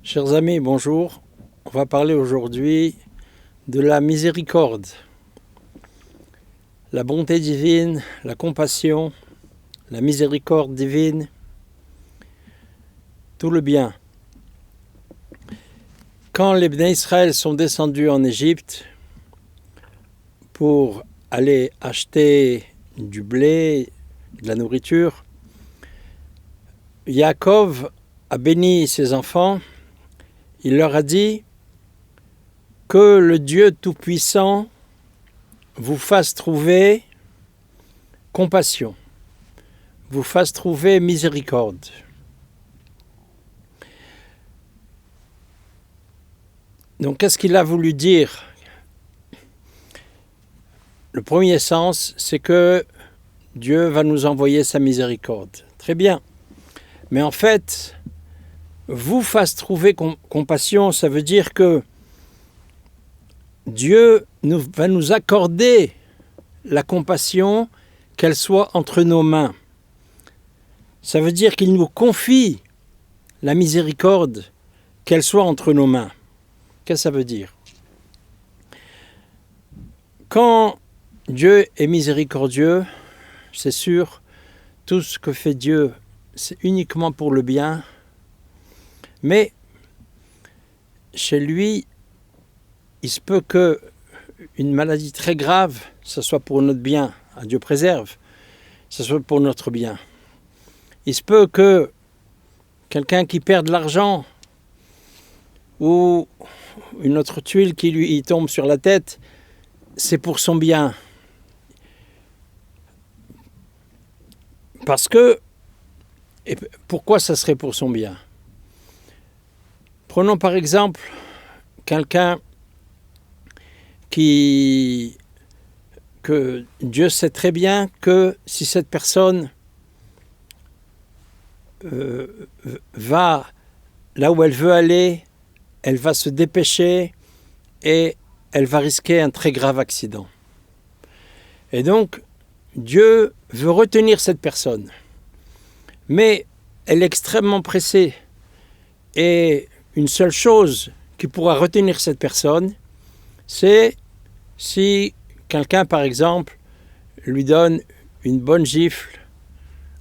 Chers amis, bonjour. On va parler aujourd'hui de la miséricorde, la bonté divine, la compassion, la miséricorde divine, tout le bien. Quand les Bnei Israël sont descendus en Égypte pour aller acheter du blé, de la nourriture, Yaakov a béni ses enfants. Il leur a dit que le Dieu Tout-Puissant vous fasse trouver compassion, vous fasse trouver miséricorde. Donc, qu'est-ce qu'il a voulu dire? Le premier sens, c'est que Dieu va nous envoyer sa miséricorde. Très bien. Mais en fait, vous fasse trouver compassion, ça veut dire que Dieu va nous accorder la compassion, qu'elle soit entre nos mains. Ça veut dire qu'il nous confie la miséricorde, qu'elle soit entre nos mains. Qu'est-ce que ça veut dire? Quand Dieu est miséricordieux, c'est sûr, tout ce que fait Dieu, c'est uniquement pour le bien. Mais chez lui, il se peut qu'une maladie très grave, ce soit pour notre bien, Dieu préserve, ce soit pour notre bien. Il se peut que quelqu'un qui perd de l'argent ou une autre tuile qui lui tombe sur la tête, c'est pour son bien. Parce que, et pourquoi ça serait pour son bien? Prenons par exemple quelqu'un que Dieu sait très bien que si cette personne va là où elle veut aller, elle va se dépêcher et elle va risquer un très grave accident. Et donc, Dieu veut retenir cette personne. Mais elle est extrêmement pressée. Et une seule chose qui pourra retenir cette personne, c'est si quelqu'un, par exemple, lui donne une bonne gifle,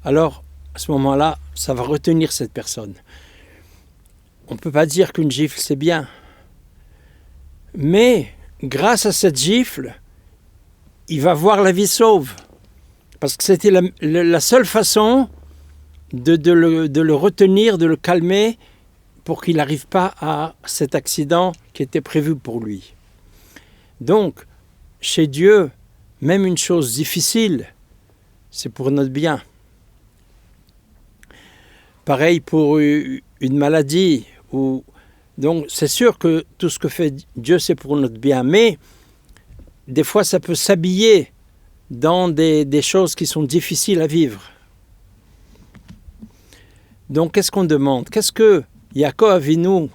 alors à ce moment-là, ça va retenir cette personne. On ne peut pas dire qu'une gifle, c'est bien. Mais grâce à cette gifle, il va voir la vie sauve. Parce que c'était la seule façon de le retenir, de le calmer, pour qu'il n'arrive pas à cet accident qui était prévu pour lui. Donc, chez Dieu, même une chose difficile, c'est pour notre bien. Pareil pour une maladie. Donc, c'est sûr que tout ce que fait Dieu, c'est pour notre bien. Mais, des fois, ça peut s'habiller dans des choses qui sont difficiles à vivre. Donc, qu'est-ce qu'on demande? Qu'est-ce que Yaakov Avinu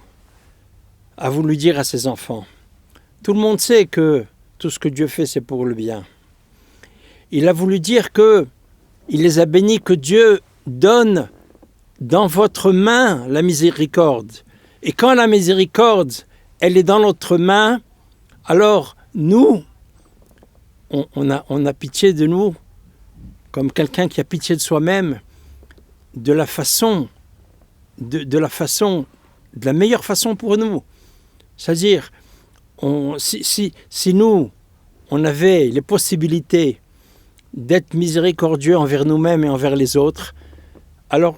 a voulu dire à ses enfants? Tout le monde sait que tout ce que Dieu fait, c'est pour le bien. Il a voulu dire qu'il les a bénis, que Dieu donne dans votre main la miséricorde. Et quand la miséricorde, elle est dans notre main, alors nous, on a pitié de nous, comme quelqu'un qui a pitié de soi-même, de la meilleure façon pour nous. C'est-à-dire, si nous, on avait les possibilités d'être miséricordieux envers nous-mêmes et envers les autres, alors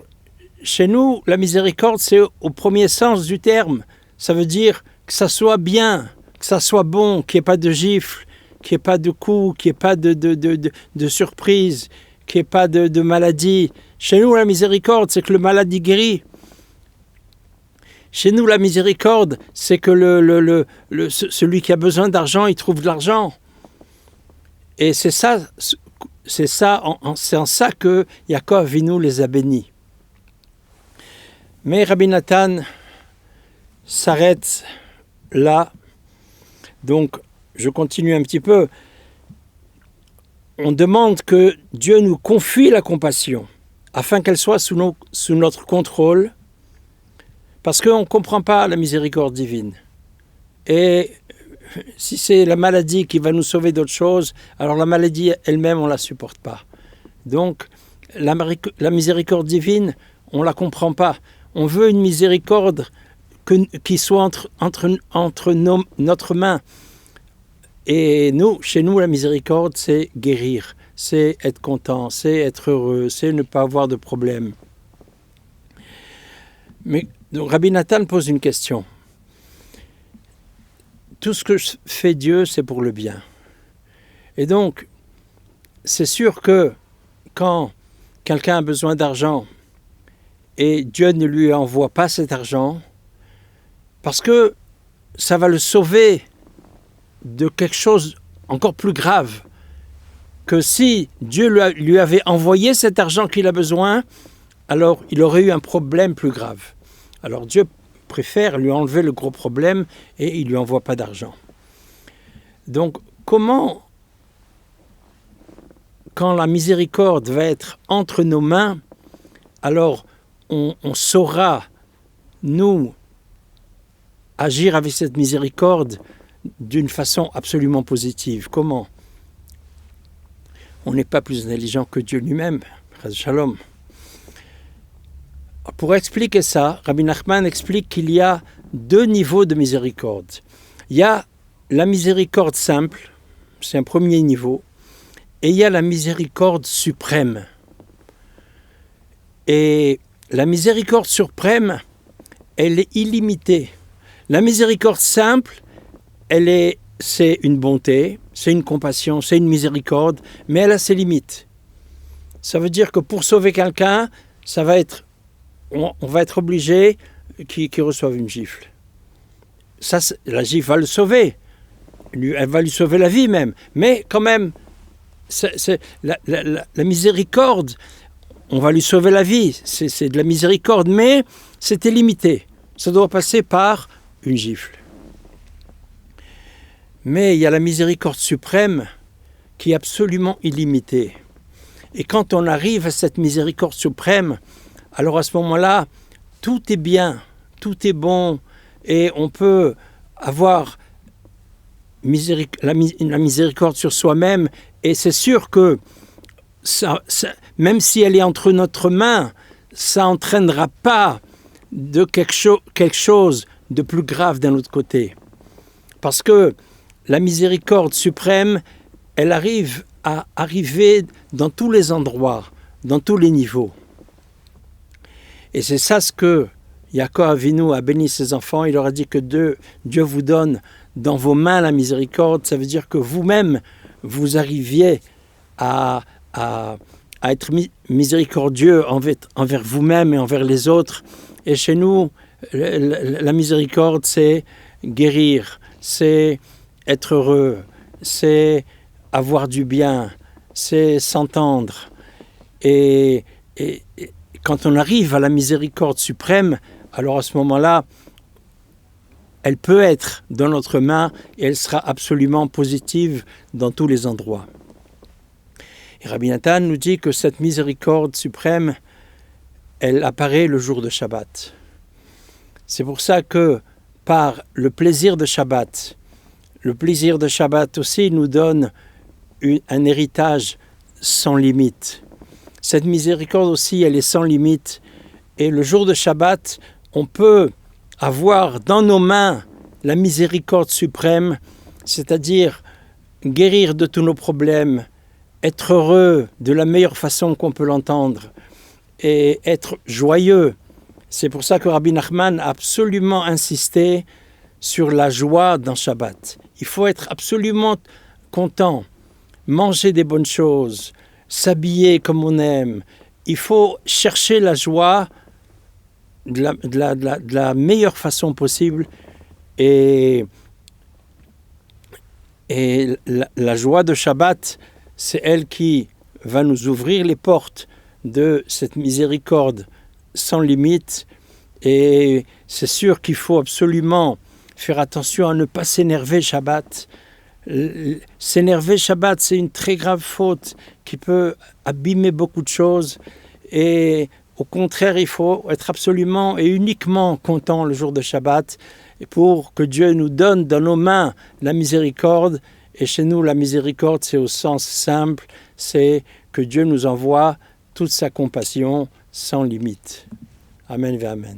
chez nous, la miséricorde, c'est au premier sens du terme. Ça veut dire que ça soit bien, que ça soit bon, qu'il n'y ait pas de gifle, qu'il n'y ait pas de coups, qu'il n'y ait pas de surprise, qu'il n'y ait pas de maladie. Chez nous, la miséricorde, c'est que le malade y guérit. Chez nous, la miséricorde, c'est que celui qui a besoin d'argent, il trouve de l'argent. Et c'est en ça que Yaakov Avinu les a bénis. Mais Rabbi Nathan s'arrête là. Donc, je continue un petit peu. On demande que Dieu nous confie la compassion, afin qu'elle soit sous notre contrôle, Parce qu'on ne comprend pas la miséricorde divine. Et si c'est la maladie qui va nous sauver d'autre chose, alors la maladie elle-même, on ne la supporte pas. Donc, la miséricorde divine, on ne la comprend pas. On veut une miséricorde qui soit entre notre main. Et chez nous, la miséricorde, c'est guérir, c'est être content, c'est être heureux, c'est ne pas avoir de problème. Mais donc, Rabbi Nathan pose une question. Tout ce que fait Dieu, c'est pour le bien. Et donc, c'est sûr que quand quelqu'un a besoin d'argent et Dieu ne lui envoie pas cet argent, parce que ça va le sauver de quelque chose encore plus grave, que si Dieu lui avait envoyé cet argent qu'il a besoin, alors il aurait eu un problème plus grave. Alors Dieu préfère lui enlever le gros problème et il ne lui envoie pas d'argent. Donc comment, quand la miséricorde va être entre nos mains, alors on saura, nous, agir avec cette miséricorde d'une façon absolument positive. Comment? On n'est pas plus intelligent que Dieu lui-même. Shalom. Pour expliquer ça, Rabbi Nachman explique qu'il y a deux niveaux de miséricorde. Il y a la miséricorde simple, c'est un premier niveau, et il y a la miséricorde suprême. Et la miséricorde suprême, elle est illimitée. La miséricorde simple, c'est une bonté, c'est une compassion, c'est une miséricorde, mais elle a ses limites. Ça veut dire que pour sauver quelqu'un, on va être obligé qu'il reçoive une gifle. Ça, la gifle va le sauver. Elle va lui sauver la vie même. Mais quand même, la miséricorde, on va lui sauver la vie. C'est de la miséricorde, mais c'était limité. Ça doit passer par une gifle. Mais il y a la miséricorde suprême qui est absolument illimitée. Et quand on arrive à cette miséricorde suprême, alors à ce moment-là, tout est bien, tout est bon, et on peut avoir la miséricorde sur soi-même, et c'est sûr que même si elle est entre notre main, ça n'entraînera pas de quelque chose de plus grave d'un autre côté. Parce que la miséricorde suprême, elle arrive à arriver dans tous les endroits, dans tous les niveaux. Et c'est ça ce que Yaakov Avinu a béni ses enfants. Il leur a dit que Dieu vous donne dans vos mains la miséricorde. Ça veut dire que vous-même, vous arriviez à être miséricordieux envers vous-même et envers les autres. Et chez nous, la miséricorde, c'est guérir, c'est être heureux, c'est avoir du bien, c'est s'entendre. Et quand on arrive à la miséricorde suprême, alors à ce moment-là, elle peut être dans notre main et elle sera absolument positive dans tous les endroits. Et Rabbi Nathan nous dit que cette miséricorde suprême, elle apparaît le jour de Shabbat. C'est pour ça que par le plaisir de Shabbat aussi nous donne un héritage sans limite. Cette miséricorde aussi, elle est sans limite. Et le jour de Shabbat, on peut avoir dans nos mains la miséricorde suprême, c'est-à-dire guérir de tous nos problèmes, être heureux de la meilleure façon qu'on peut l'entendre et être joyeux. C'est pour ça que Rabbi Nachman a absolument insisté sur la joie dans Shabbat. Il faut être absolument content, manger des bonnes choses, s'habiller comme on aime. Il faut chercher la joie de la meilleure façon possible. Et la joie de Shabbat, c'est elle qui va nous ouvrir les portes de cette miséricorde sans limite. Et c'est sûr qu'il faut absolument faire attention à ne pas s'énerver Shabbat. S'énerver Shabbat, c'est une très grave faute qui peut abîmer beaucoup de choses. Et Au contraire, il faut être absolument et uniquement content le jour de Shabbat pour que Dieu nous donne dans nos mains la miséricorde. Et chez nous, la miséricorde, c'est au sens simple, c'est que Dieu nous envoie toute sa compassion sans limite. Amen et amen.